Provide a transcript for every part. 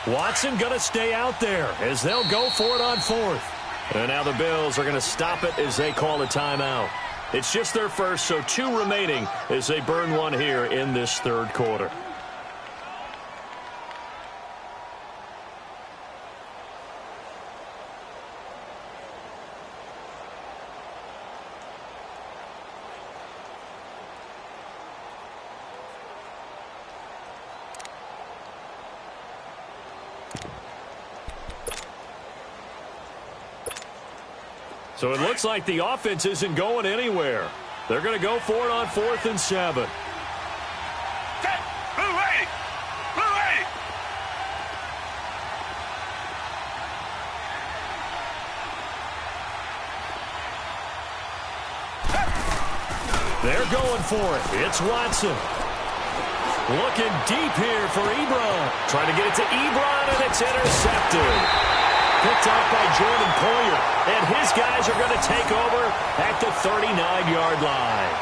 Watson going to stay out there as they'll go for it on fourth. And now the Bills are going to stop it as they call a timeout. It's just their first, so 2 remaining as they burn one here in this third quarter. So it looks like the offense isn't going anywhere. They're going to go for it on 4th and 7. They're going for it. It's Watson. Looking deep here for Ebron. Trying to get it to Ebron, and it's intercepted. Picked off by Jordan Poyer. And his guys are going to take over at the 39-yard line.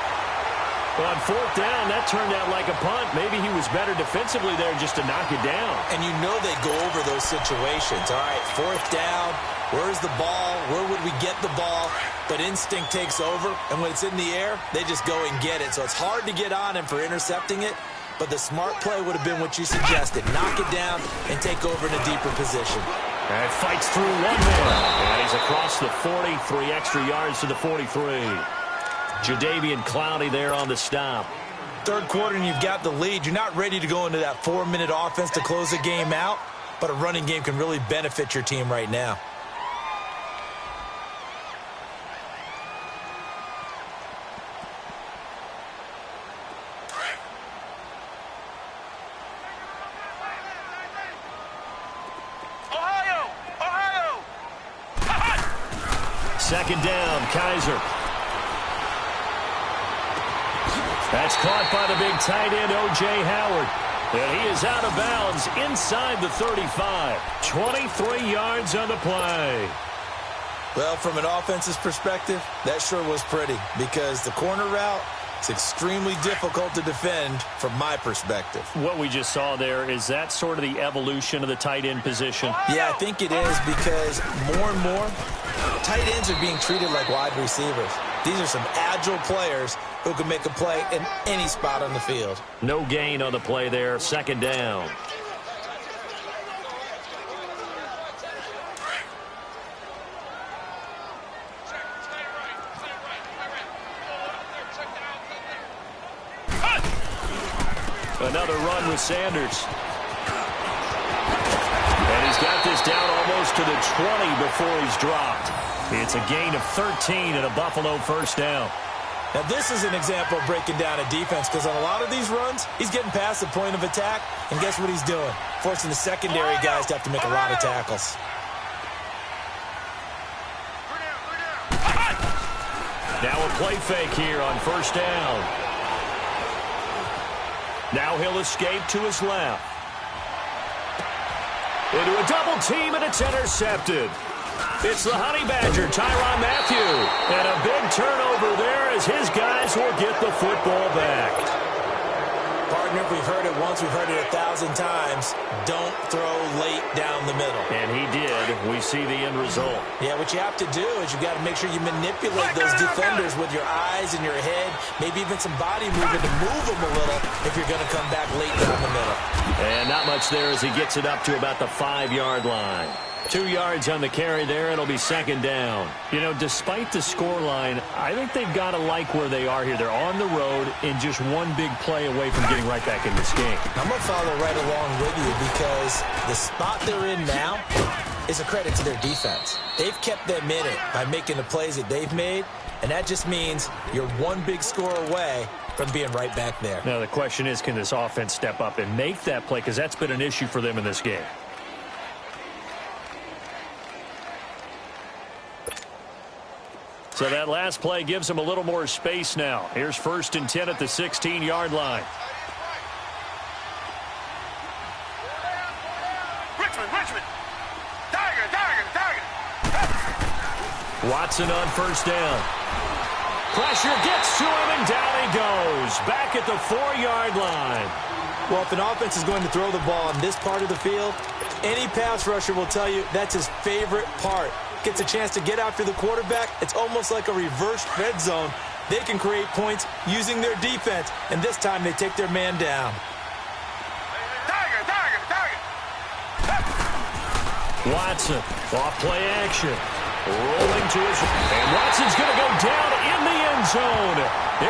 On 4th down, that turned out like a punt. Maybe he was better defensively there just to knock it down. And you know they go over those situations. All right, 4th down, where's the ball? Where would we get the ball? But instinct takes over, and when it's in the air, they just go and get it. So it's hard to get on him for intercepting it, but the smart play would have been what you suggested. Knock it down and take over in a deeper position. And fights through one man. And he's across the 40, 3 extra yards to the 43. Jadeveon Clowney there on the stop. Third quarter and you've got the lead. You're not ready to go into that 4-minute offense to close the game out, but a running game can really benefit your team right now. Second down, Kaiser. That's caught by the big tight end, O.J. Howard. And he is out of bounds inside the 35. 23 yards on the play. Well, from an offense's perspective, that sure was pretty because the corner route is extremely difficult to defend from my perspective. What we just saw there, is that sort of the evolution of the tight end position? Yeah, I think it is because more and more, tight ends are being treated like wide receivers. These are some agile players who can make a play in any spot on the field. No gain on the play there. Second down. Another run with Sanders. And he's got this down almost to the 20 before he's dropped. It's a gain of 13 and a Buffalo first down. Now, this is an example of breaking down a defense because on a lot of these runs, he's getting past the point of attack, and guess what he's doing? Forcing the secondary guys to have to make a lot of tackles. Now a play fake here on first down. Now he'll escape to his left. Into a double team, and it's intercepted. It's the Honey Badger, Tyrann Mathieu. And a big turnover there as his guys will get the football back. Partner, if we've heard it once, we've heard it 1,000 times. Don't throw late down the middle. And he did. We see the end result. Yeah, what you have to do is you've got to make sure you manipulate those defenders with your eyes and your head, maybe even some body movement to move them a little if you're going to come back late down the middle. And not much there as he gets it up to about the 5-yard line. 2 yards on the carry there. It'll be second down. You know, despite the scoreline, I think they've got to like where they are here. They're on the road and just one big play away from getting right back in this game. I'm going to follow right along with you because the spot they're in now is a credit to their defense. They've kept them in it by making the plays that they've made, and that just means you're one big score away from being right back there. Now, the question is, can this offense step up and make that play? Because that's been an issue for them in this game. So that last play gives them a little more space now. Here's first and 10 at the 16-yard line. Richmond. Tiger. Watson on first down. Pressure gets to him, and down he goes. Back at the 4-yard line. Well, if an offense is going to throw the ball on this part of the field, Any pass rusher will tell you that's his favorite part. Gets a chance to get after the quarterback. It's almost like a reverse red zone. They can create points using their defense, and this time they take their man down. Watson, off play action. Rolling to his... And Watson's going to go down in the end zone.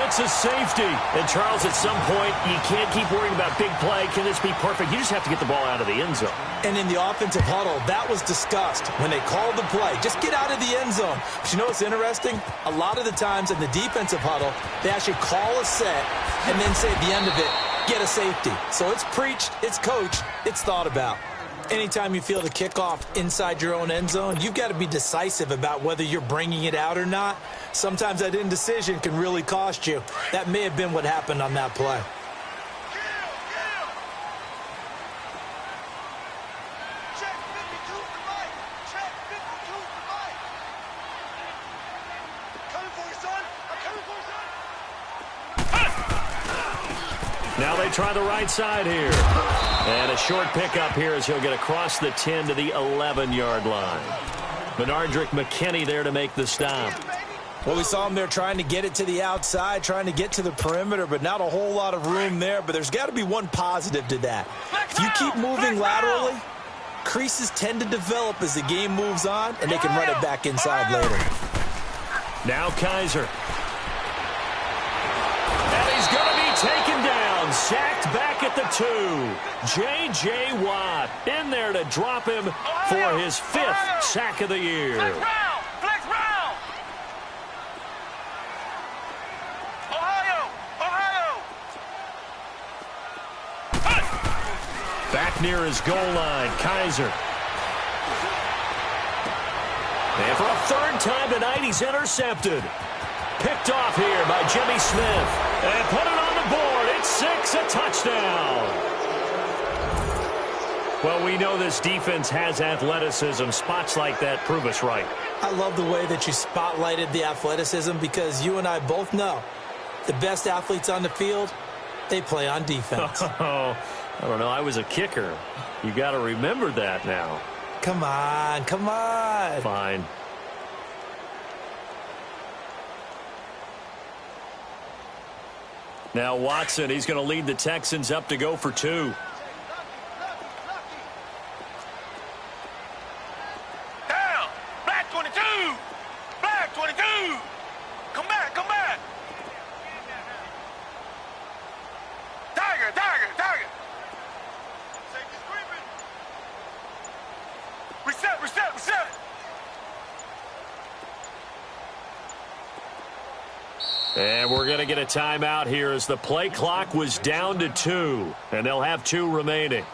It's a safety. And, Charles, at some point, you can't keep worrying about big play. Can this be perfect? You just have to get the ball out of the end zone. And in the offensive huddle, that was discussed when they called the play. Just get out of the end zone. But you know what's interesting? A lot of the times in the defensive huddle, they actually call a set and then say at the end of it, get a safety. So it's preached, it's coached, it's thought about. Anytime you feel the kickoff inside your own end zone, you've got to be decisive about whether you're bringing it out or not. Sometimes that indecision can really cost you. That may have been what happened on that play. Check 52 to the right. Check 52 to the right. Coming for you, son. I'm coming for you, son. Now they try the right side here. And a short pickup here as he'll get across the 10 to the 11-yard line. Benardrick McKinney there to make the stop. Well, we saw him there trying to get it to the outside, trying to get to the perimeter, but not a whole lot of room there. But there's got to be one positive to that. If you keep moving laterally, creases tend to develop as the game moves on, and they can run it back inside later. Now Kaiser. And he's going to be taken down. Sacked back at the 2. J.J. Watt in there to drop him for his 5th sack of the year. Flex round. Ohio. Back near his goal line, Kaiser. And for a 3rd time tonight, he's intercepted. Picked off here by Jimmy Smith. And put it on the board. It's 6, a touchdown. Well, we know this defense has athleticism. Spots like that prove us right. I love the way that you spotlighted the athleticism because you and I both know the best athletes on the field, they play on defense. Oh, I don't know. I was a kicker. You got to remember that now. Come on. Fine. Now Watson, he's going to lead the Texans up to go for 2. Down. Black 22. Black 22. Come back. Tiger. Safety screaming. Reset. And we're going to get a timeout here as the play clock was down to 2. And they'll have 2 remaining.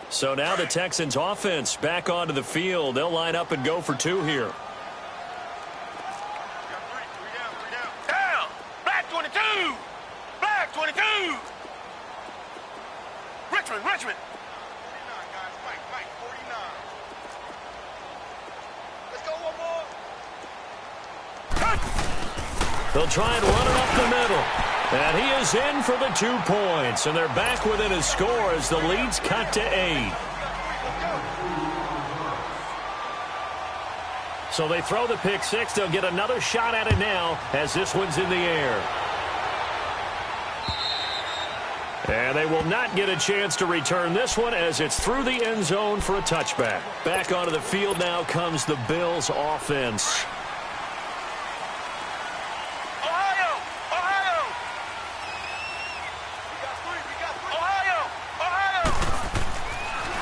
So now the Texans offense back onto the field. They'll line up and go for 2 here. Down. Black 22. Black 22. Richmond. 49, guys. Mike, 49. Let's go one more. They'll try and run it up the middle. And he is in for the 2 points. And they're back within a score as the lead's cut to 8. So they throw the pick 6. They'll get another shot at it now as this one's in the air. And they will not get a chance to return this one as it's through the end zone for a touchback. Back onto the field now comes the Bills offense.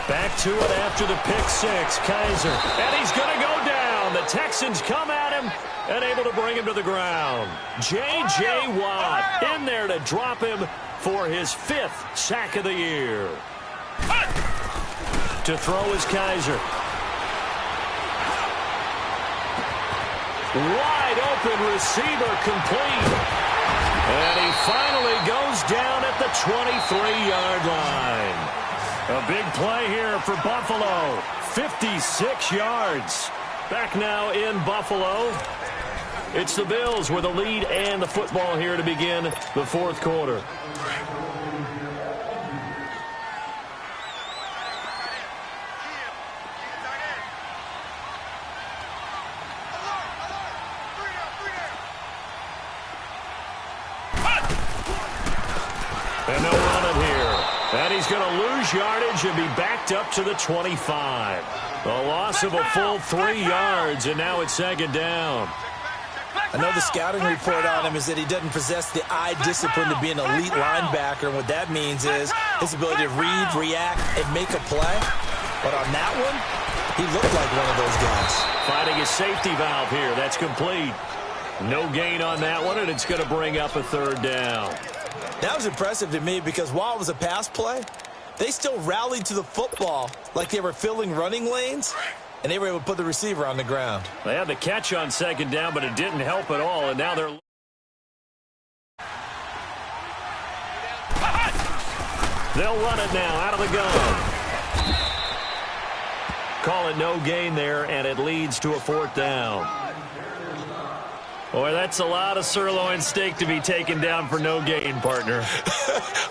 Back to it after the pick 6. Kaiser. And he's going to go down. The Texans come at him and able to bring him to the ground. J.J. Watt in there to drop him for his 5th sack of the year. To throw is Kaiser. Wide open receiver complete. And he finally goes down at the 23-yard line. A big play here for Buffalo. 56 yards. Back now in Buffalo. It's the Bills with the lead and the football here to begin the fourth quarter. And they'll run it here. And he's going to lose yardage and be backed up to the 25. A loss of a full 3 yards, and now it's second down. I know the scouting report on him is that he doesn't possess the eye discipline to be an elite linebacker. And what that means is his ability to read, react, and make a play. But on that one, he looked like one of those guys. Finding his safety valve here. That's complete. No gain on that one, and it's going to bring up a third down. That was impressive to me because while it was a pass play, they still rallied to the football like they were filling running lanes, and they were able to put the receiver on the ground. They had the catch on second down, but it didn't help at all, and now they're... They'll run it now out of the gun. Call it no gain there, and it leads to a fourth down. Boy, that's a lot of sirloin steak to be taken down for no gain, partner.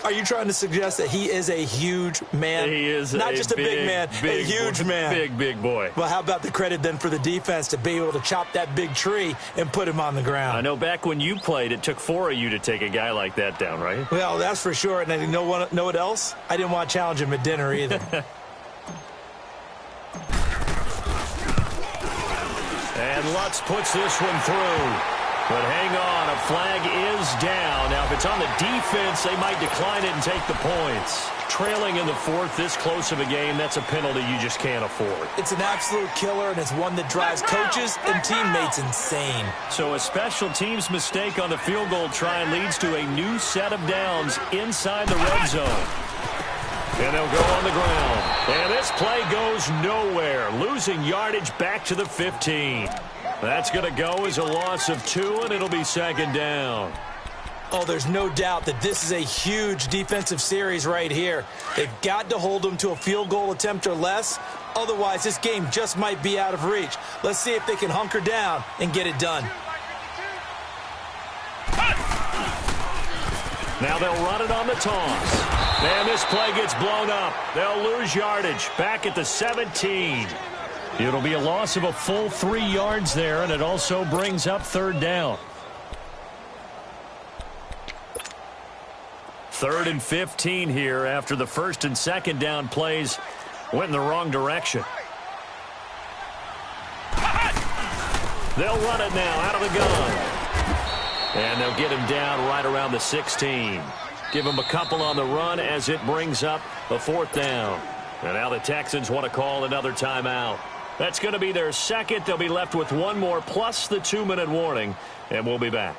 Are you trying to suggest that he is a huge man? He is not just a big man, a huge man. Big boy. Well, how about the credit then for the defense to be able to chop that big tree and put him on the ground? I know back when you played, it took 4 of you to take a guy like that down, right? Well, that's for sure. And you know what else? I didn't want to challenge him at dinner either. And Lutz puts this one through. But hang on, a flag is down. Now, if it's on the defense, they might decline it and take the points. Trailing in the fourth, this close of a game, that's a penalty you just can't afford. It's an absolute killer, and it's one that drives coaches and teammates insane. So a special teams mistake on the field goal try leads to a new set of downs inside the red zone. And they'll go on the ground. And this play goes nowhere, losing yardage back to the 15. That's going to go as a loss of 2, and it'll be second down. Oh, there's no doubt that this is a huge defensive series right here. They've got to hold them to a field goal attempt or less. Otherwise, this game just might be out of reach. Let's see if they can hunker down and get it done. Now they'll run it on the toss. And this play gets blown up. They'll lose yardage back at the 17. It'll be a loss of a full 3 yards there, and it also brings up third down. 3rd and 15 here after the first and second down plays went in the wrong direction. They'll run it now out of the gun. And they'll get him down right around the 16. Give him a couple on the run as it brings up a fourth down. And now the Texans want to call another timeout. That's going to be their second. They'll be left with one more plus the 2-minute warning, and we'll be back.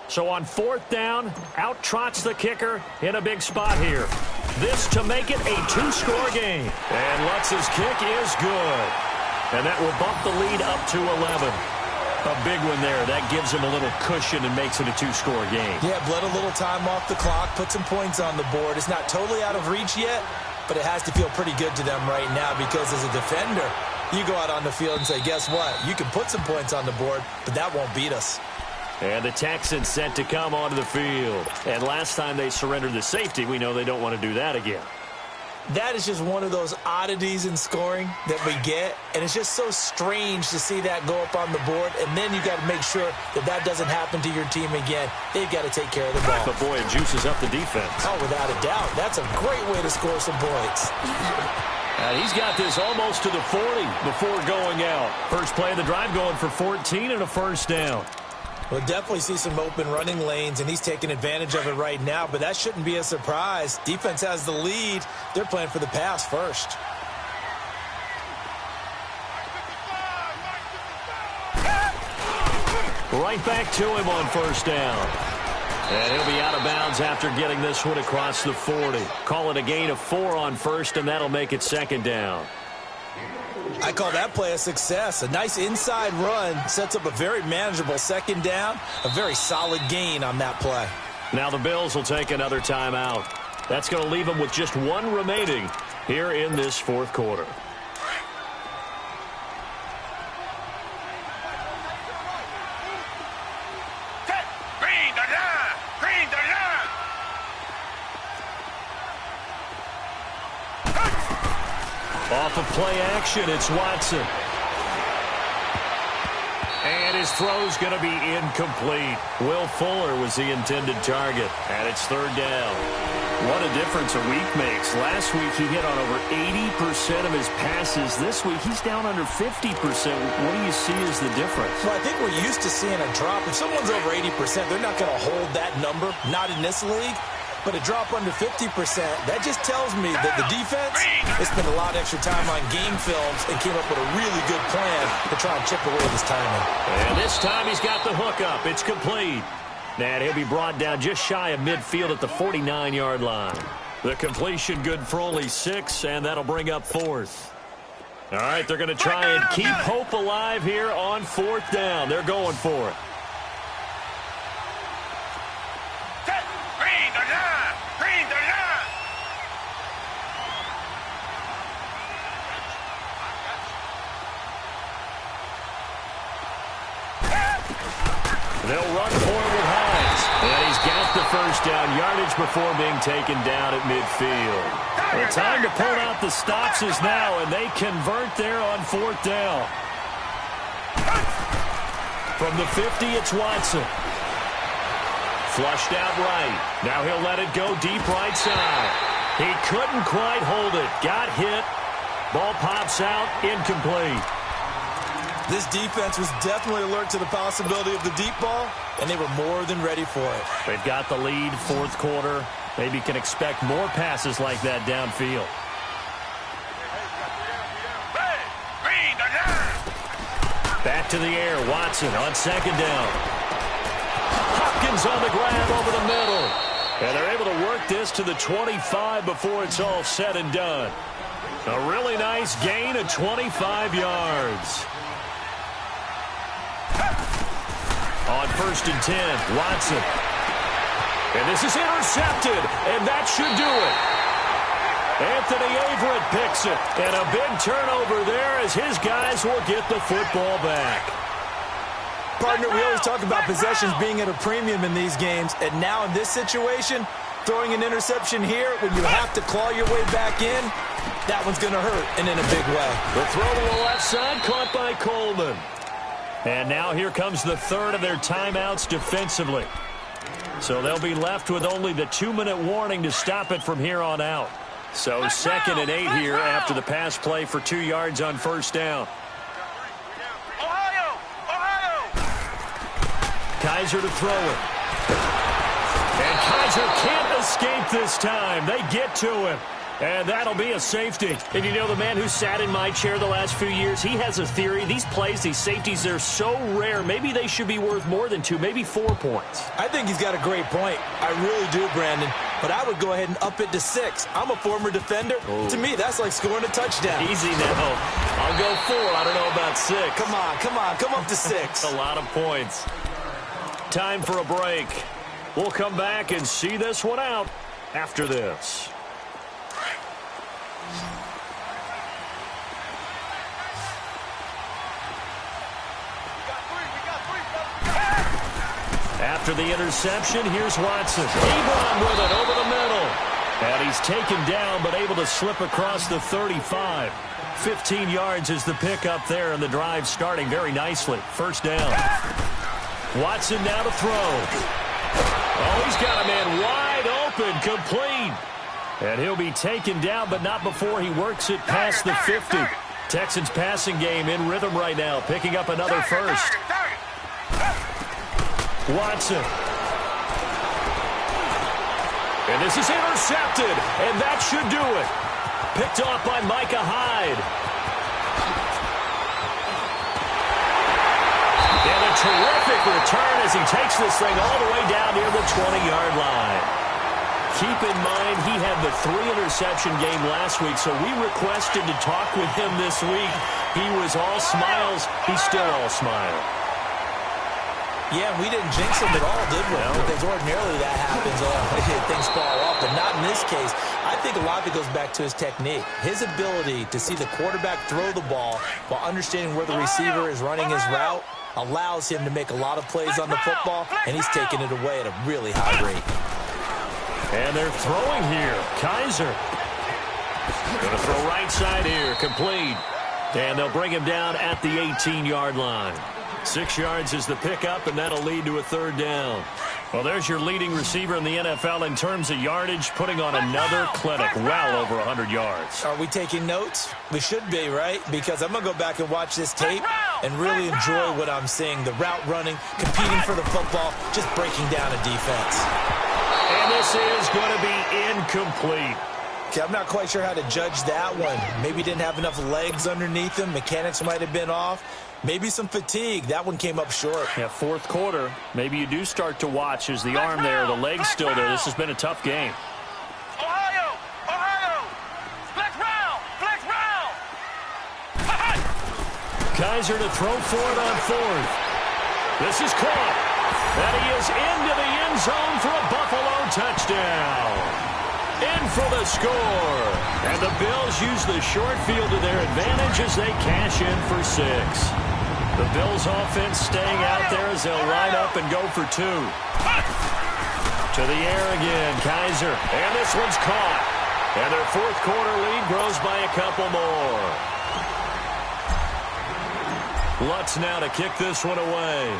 So on fourth down, out trots the kicker in a big spot here. This to make it a 2-score game. And Lutz's kick is good. And that will bump the lead up to 11. A big one there. That gives them a little cushion and makes it a 2-score game. Yeah, bled a little time off the clock, put some points on the board. It's not totally out of reach yet, but it has to feel pretty good to them right now because as a defender, you go out on the field and say, guess what? You can put some points on the board, but that won't beat us. And the Texans set to come onto the field. And last time they surrendered the safety, we know they don't want to do that again. That is just one of those oddities in scoring that we get, and it's just so strange to see that go up on the board, and then you got to make sure that that doesn't happen to your team again. They've got to take care of the ball. But, boy, it juices up the defense. Oh, without a doubt. That's a great way to score some points. He's got this almost to the 40 before going out. First play of the drive going for 14 and a first down. We'll definitely see some open running lanes, and he's taking advantage of it right now, but that shouldn't be a surprise. Defense has the lead. They're playing for the pass first. Right back to him on first down. And he'll be out of bounds after getting this one across the 40. Call it a gain of 4 on first, and that'll make it second down. I call that play a success. A nice inside run sets up a very manageable second down. A very solid gain on that play. Now the Bills will take another timeout. That's going to leave them with just one remaining here in this fourth quarter. Off of play action, it's Watson. And his throw's going to be incomplete. Will Fuller was the intended target, and it's third down. What a difference a week makes. Last week he hit on over 80% of his passes. This week he's down under 50%. What do you see as the difference? Well, I think we're used to seeing a drop. If someone's over 80%, they're not going to hold that number, not in this league. But a drop under 50%, that just tells me that the defense has spent a lot of extra time on game films and came up with a really good plan to try and chip away this timing. And this time he's got the hook up. It's complete. And he'll be brought down just shy of midfield at the 49-yard line. The completion good for only 6, and that'll bring up fourth. All right, they're going to try and keep hope alive here on fourth down. They're going for it. They'll run for it with Hines. And he's got the first down yardage before being taken down at midfield. The time to pull out the stops is now, and they convert there on fourth down. From the 50, it's Watson. Flushed out right. Now he'll let it go deep right side. He couldn't quite hold it. Got hit. Ball pops out. Incomplete. This defense was definitely alert to the possibility of the deep ball, and they were more than ready for it. They've got the lead, fourth quarter. Maybe can expect more passes like that downfield. Back to the air, Watson on second down. Hopkins on the grab over the middle. And they're able to work this to the 25 before it's all said and done. A really nice gain of 25 yards. On first and 10, Watson. And this is intercepted, and that should do it. Anthony Averett picks it, and a big turnover there as his guys will get the football back. Partner, we always talk about possessions being at a premium in these games, and now in this situation, throwing an interception here when you have to claw your way back in, that one's going to hurt, and in a big way. The throw to the left side, caught by Coleman. And now here comes the third of their timeouts defensively. So they'll be left with only the 2-minute warning to stop it from here on out. So 2nd and 8 here after the pass play for 2 yards on first down. Kaiser to throw it. And Kaiser can't escape this time. They get to him. And that'll be a safety. And you know, the man who sat in my chair the last few years, he has a theory. These plays, these safeties, they're so rare. Maybe they should be worth more than 2, maybe 4 points. I think he's got a great point. I really do, Brandon. But I would go ahead and up it to 6. I'm a former defender. Ooh. To me, that's like scoring a touchdown. Easy now. I'll go 4. I don't know about 6. Come on. Come up to 6. A lot of points. Time for a break. We'll come back and see this one out after this. After the interception, here's Watson. Ebron with it over the middle. And he's taken down but able to slip across the 35. 15 yards is the pickup there, and the drive starting very nicely. First down. Watson now to throw. Oh, he's got a man wide open, complete. And he'll be taken down, but not before he works it past the 50. Texans passing game in rhythm right now, picking up another first. Watson. And this is intercepted, and that should do it. Picked off by Micah Hyde. And a terrific return as he takes this thing all the way down near the 20-yard line. Keep in mind, he had the 3-interception game last week, so we requested to talk with him this week. He was all smiles. He's still all smile. Yeah, we didn't jinx him at all, did we? No. Because ordinarily that happens. Things fall off, but not in this case. I think a lot of it goes back to his technique. His ability to see the quarterback throw the ball while understanding where the receiver is running his route allows him to make a lot of plays on the football, and he's taking it away at a really high rate. And they're throwing here. Kaiser. Going to throw right side here. Complete. And they'll bring him down at the 18-yard line. 6 yards is the pickup, and that'll lead to a third down. Well, there's your leading receiver in the NFL in terms of yardage, putting on another clinic, well over 100 yards. Are we taking notes? We should be, right? Because I'm going to go back and watch this tape and really enjoy what I'm seeing. The route running, competing for the football, just breaking down a defense. And this is going to be incomplete. Okay, I'm not quite sure how to judge that one. Maybe didn't have enough legs underneath him. Mechanics might have been off. Maybe some fatigue. That one came up short. Yeah, fourth quarter. Maybe you do start to watch as the arm there, the leg's still there. This has been a tough game. Ohio! Flex round! Kaiser to throw for it on fourth. This is caught. And he is into the end zone for a Buffalo touchdown. In for the score. And the Bills use the short field to their advantage as they cash in for 6. The Bills offense staying out there as they'll line up and go for 2. To the air again, Kaiser. And this one's caught. And their fourth quarter lead grows by a couple more. Lutz now to kick this one away.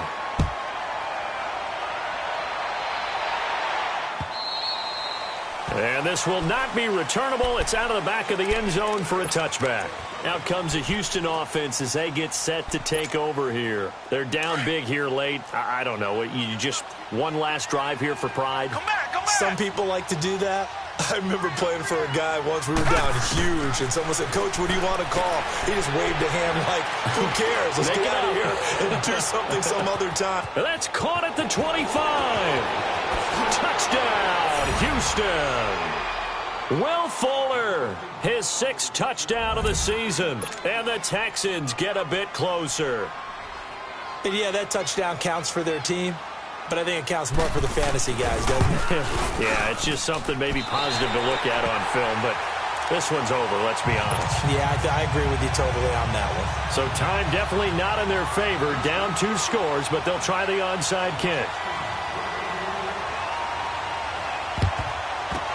And this will not be returnable. It's out of the back of the end zone for a touchback. Out comes the Houston offense as they get set to take over here. They're down big here late. I don't know. You just one last drive here for pride. Come back! Some people like to do that. I remember playing for a guy once. We were down huge, and someone said, "Coach, what do you want to call?" He just waved a hand like, "Who cares? Let's get out of here and do something some other time." That's caught at the 25. Touchdown, Houston. Will Fuller, his 6th touchdown of the season. And the Texans get a bit closer. And yeah, that touchdown counts for their team, but I think it counts more for the fantasy guys, doesn't it? Yeah, it's just something maybe positive to look at on film, but this one's over, let's be honest. Yeah, I agree with you totally on that one. So time definitely not in their favor. Down 2 scores, but they'll try the onside kick.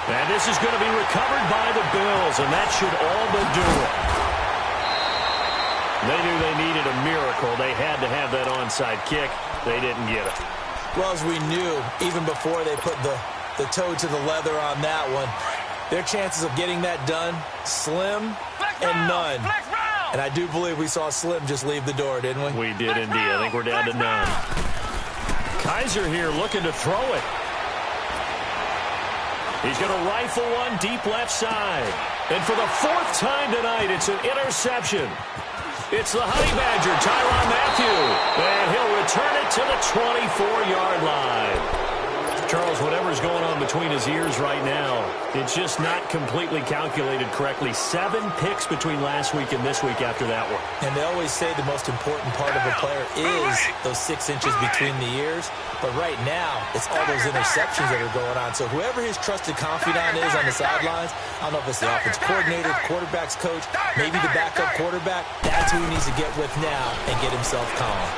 And this is going to be recovered by the Bills, and that should all but do it. They knew they needed a miracle. They had to have that onside kick. They didn't get it. Well, as we knew, even before they put the toe to the leather on that one, their chances of getting that done, slim and none. And I do believe we saw Slim just leave the door, didn't we? We did indeed. I think we're down to none. Kaiser here looking to throw it. He's going to rifle one deep left side. And for the 4th time tonight, it's an interception. It's the Honey Badger, Tyrann Mathieu. And he'll return it to the 24-yard line. Charles, whatever's going on between his ears right now, it's just not completely calculated correctly. 7 picks between last week and this week after that one. And they always say the most important part of a player is those 6 inches between the ears. But right now, it's all those interceptions that are going on. So whoever his trusted confidant is on the sidelines, I don't know if it's the offense coordinator, the quarterback's coach, maybe the backup quarterback, that's who he needs to get with now and get himself calm.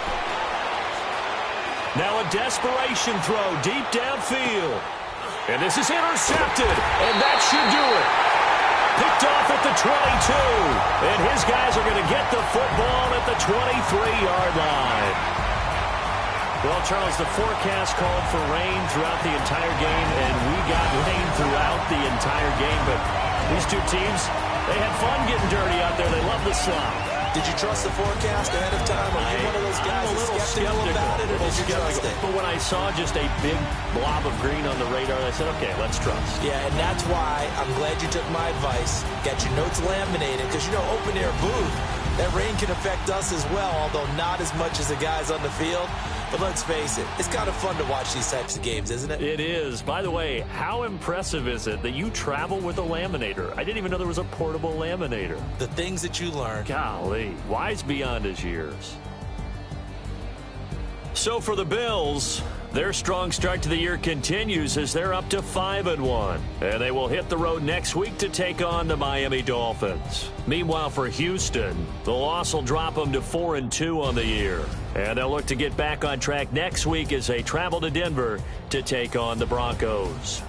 Now a desperation throw deep downfield. And this is intercepted, and that should do it. Picked off at the 22. And his guys are going to get the football at the 23-yard line. Well, Charles, the forecast called for rain throughout the entire game, and we got rain throughout the entire game. But these two teams, they had fun getting dirty out there. They love the slop. Did you trust the forecast ahead of time? Are you one of those guys that's skeptical about it, or did you trust it? But when I saw just a big blob of green on the radar, I said, okay, let's trust. Yeah, and that's why I'm glad you took my advice. Got your notes laminated, because, you know, open-air booth, that rain can affect us as well, although not as much as the guys on the field. But let's face it, it's kind of fun to watch these types of games, isn't it? It is. By the way, how impressive is it that you travel with a laminator? I didn't even know there was a portable laminator. The things that you learn. Golly, wise beyond his years. So for the Bills, their strong start to the year continues as they're up to 5-1. And they will hit the road next week to take on the Miami Dolphins. Meanwhile, for Houston, the loss will drop them to 4-2 on the year. And they'll look to get back on track next week as they travel to Denver to take on the Broncos.